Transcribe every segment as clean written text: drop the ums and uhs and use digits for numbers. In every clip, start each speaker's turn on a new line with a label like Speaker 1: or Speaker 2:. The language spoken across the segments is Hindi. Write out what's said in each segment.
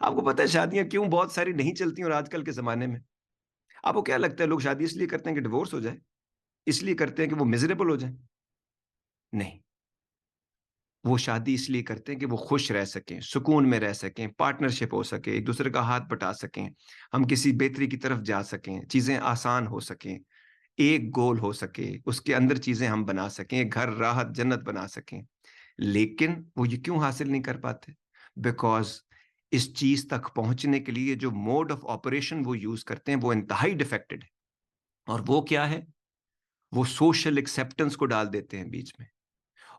Speaker 1: आपको पता है शादियां क्यों बहुत सारी नहीं चलती और आजकल के जमाने में? आपको क्या लगता है लोग शादी इसलिए करते हैं कि डिवोर्स हो जाए? इसलिए करते हैं कि वो मिजरेबल हो जाए? नहीं, वो शादी इसलिए करते हैं कि वो खुश रह सकें, सुकून में रह सकें, पार्टनरशिप हो सके, एक दूसरे का हाथ बटा सकें, हम किसी बेहतरी की तरफ जा सकें, चीजें आसान हो सकें, एक गोल हो सके, उसके अंदर चीजें हम बना सकें, एक घर राहत जन्नत बना सकें। लेकिन वो ये क्यों हासिल नहीं कर पाते? बिकॉज इस चीज तक पहुंचने के लिए जो मोड ऑफ ऑपरेशन वो यूज करते हैं वो इंतहाई डिफेक्टेड है। और वो क्या है? वो सोशल एक्सेप्टेंस को डाल देते हैं बीच में।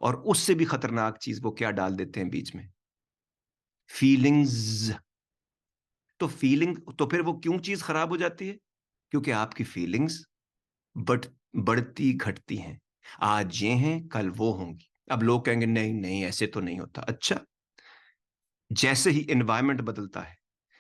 Speaker 1: और उससे भी खतरनाक चीज वो क्या डाल देते हैं बीच में? फीलिंग्स। तो फीलिंग तो फिर वो क्यों चीज खराब हो जाती है? क्योंकि आपकी फीलिंग्स बट बढ़ती घटती हैं। आज ये हैं, कल वो होंगी। अब लोग कहेंगे नहीं नहीं ऐसे तो नहीं होता। अच्छा, जैसे ही एनवायरनमेंट बदलता है,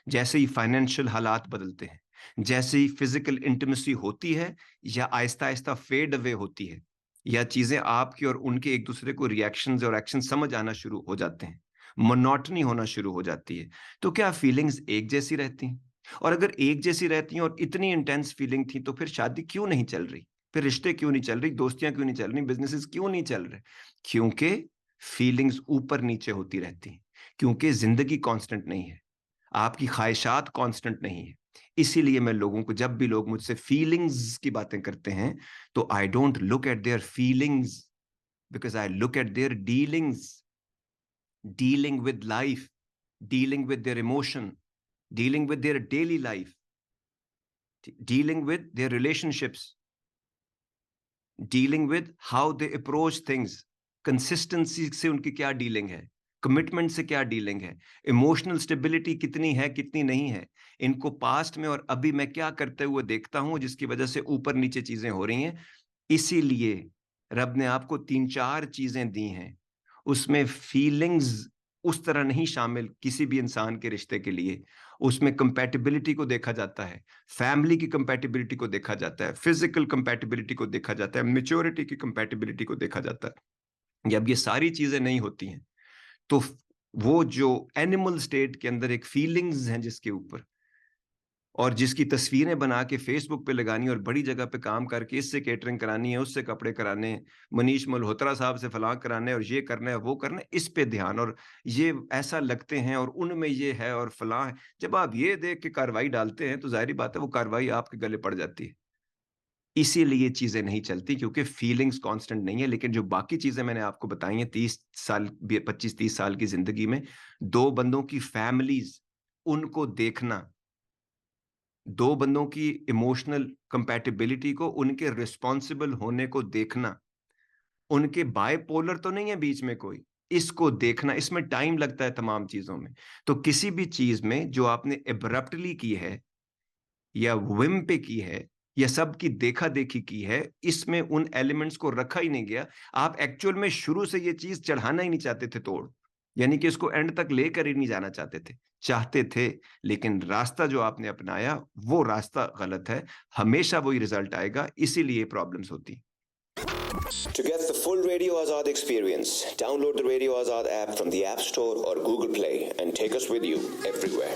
Speaker 1: जैसे ही फाइनेंशियल हालात बदलते हैं, जैसे ही फिजिकल इंटीमेसी होती है या आहिस्ता आहिस्ता फेड अवे होती है, या चीजें आपकी और उनके एक दूसरे को रिएक्शंस और एक्शन समझ आना शुरू हो जाते हैं, मोनोटनी होना शुरू हो जाती है, तो क्या फीलिंग्स एक जैसी रहती हैं? और अगर एक जैसी रहती हैं और इतनी इंटेंस फीलिंग थी तो फिर शादी क्यों नहीं चल रही? फिर रिश्ते क्यों नहीं चल रही? दोस्तियां क्यों नहीं चल रही? बिजनेसेस क्यों नहीं चल रहे? क्योंकि फीलिंग्स ऊपर नीचे होती रहती हैं। क्योंकि जिंदगी कांस्टेंट नहीं है, आपकी ख्वाहिशात कांस्टेंट नहीं है। इसीलिए मैं लोगों को, जब भी लोग मुझसे फीलिंग्स की बातें करते हैं, तो I don't look at their feelings, because I look at there dealings, dealing with life, dealing with their emotion, dealing with their daily life, dealing with their relationships, dealing with how they approach things, consistency से उनकी क्या डीलिंग है, कमिटमेंट से क्या डीलिंग है, इमोशनल स्टेबिलिटी कितनी है कितनी नहीं है, इनको पास्ट में और अभी मैं क्या करते हुए देखता हूं जिसकी वजह से ऊपर नीचे चीजें हो रही हैं। इसीलिए रब ने आपको तीन चार चीजें दी हैं, उसमें फीलिंग्स उस तरह नहीं शामिल किसी भी इंसान के रिश्ते के लिए। उसमें कंपैटिबिलिटी को देखा जाता है, फैमिली की कंपैटिबिलिटी को देखा जाता है, फिजिकल कंपैटिबिलिटी को देखा जाता है, मेच्योरिटी की कंपैटिबिलिटी को देखा जाता है। जब ये सारी चीजें नहीं होती हैं तो वो जो एनिमल स्टेट के अंदर एक फीलिंग्स हैं जिसके ऊपर, और जिसकी तस्वीरें बना के फेसबुक पे लगानी और बड़ी जगह पे काम करके इससे केटरिंग करानी है, उससे कपड़े कराने, मनीष मल्होत्रा साहब से फलां कराने और ये करना है वो करना है, इस पे ध्यान, और ये ऐसा लगते हैं और उनमें ये है और फलां है। जब आप ये देख के कार्रवाई डालते हैं तो जाहिर बात है वो कार्रवाई आपके गले पड़ जाती है। इसीलिए चीजें नहीं चलती, क्योंकि फीलिंग्स कांस्टेंट नहीं है। लेकिन जो बाकी चीजें मैंने आपको बताई हैं 30 साल, 25-30 साल की जिंदगी में, दो बंदों की फैमिलीज, उनको देखना, दो बंदों की इमोशनल कंपैटिबिलिटी को, उनके रिस्पॉन्सिबल होने को देखना, उनके बायपोलर तो नहीं है बीच में कोई, इसको देखना, इसमें टाइम लगता है तमाम चीजों में। तो किसी भी चीज में जो आपने एब्रप्टली की है या विम पे की है या सबकी देखा देखी की है, इसमें उन एलिमेंट्स को रखा ही नहीं गया। आप एक्चुअल में शुरू से ये चीज चढ़ाना ही नहीं चाहते थे तोड़, यानी कि इसको एंड तक लेकर ही नहीं जाना चाहते थे, चाहते थे, लेकिन रास्ता जो आपने अपनाया वो रास्ता गलत है। हमेशा वही रिजल्ट आएगा, इसीलिए प्रॉब्लम्स होती।
Speaker 2: To get the full Radio Azad experience, download the Radio Azad app from the App Store or Google Play and take us with you everywhere.